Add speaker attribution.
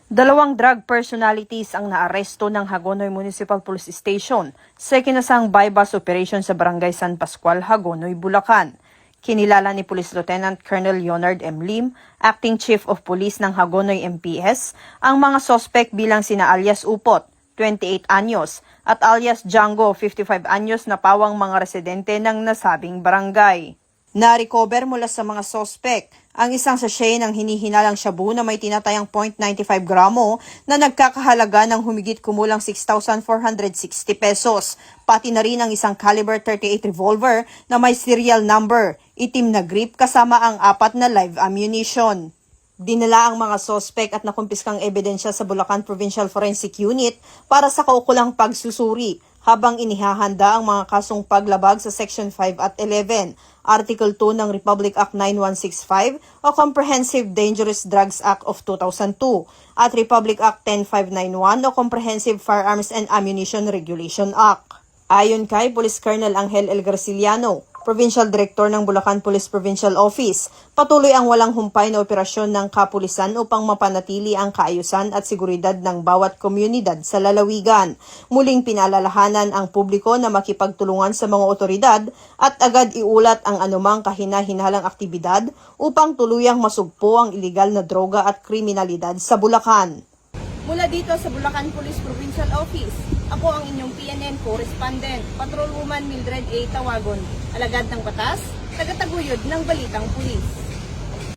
Speaker 1: Dalawang drug personalities ang naaresto ng Hagonoy Municipal Police Station sa kinasang bypass operation sa Barangay San Pascual, Hagonoy, Bulacan. Kinilala ni Police Lieutenant Colonel Leonard M. Lim, Acting Chief of Police ng Hagonoy MPS, ang mga sospek bilang sina alias Upot, 28 anyos, at alias Django, 55 anyos na pawang mga residente ng nasabing barangay. Na-recover mula sa mga sospek ang isang sachet ng hinihinalang shabu na may tinatayang 0.95 gramo na nagkakahalaga ng humigit kumulang 6,460 pesos, pati na rin ang isang caliber 38 revolver na may serial number, itim na grip kasama ang 4 na live ammunition. Dinala ang mga sospek at nakumpiskang ebidensya sa Bulacan Provincial Forensic Unit para sa kaukulang pagsusuri habang inihahanda ang mga kasong paglabag sa Section 5 at 11, Article 2 ng Republic Act 9165 o Comprehensive Dangerous Drugs Act of 2002 at Republic Act 10591 o Comprehensive Firearms and Ammunition Regulation Act. Ayon kay Police Colonel Angel L. Garciliano, Provincial Director ng Bulacan Police Provincial Office, patuloy ang walang humpay na operasyon ng kapulisan upang mapanatili ang kaayusan at seguridad ng bawat komunidad sa lalawigan. Muling pinaalalahanan ang publiko na makipagtulungan sa mga otoridad at agad iulat ang anumang kahina-hinalang aktibidad upang tuluyang masugpo ang iligal na droga at kriminalidad sa Bulacan.
Speaker 2: Mula dito sa Bulacan Police Provincial Office, ako ang inyong PNN correspondent, Patrolwoman Mildred A. Tawagon, alagad ng batas, tagataguyod ng Balitang Pulis.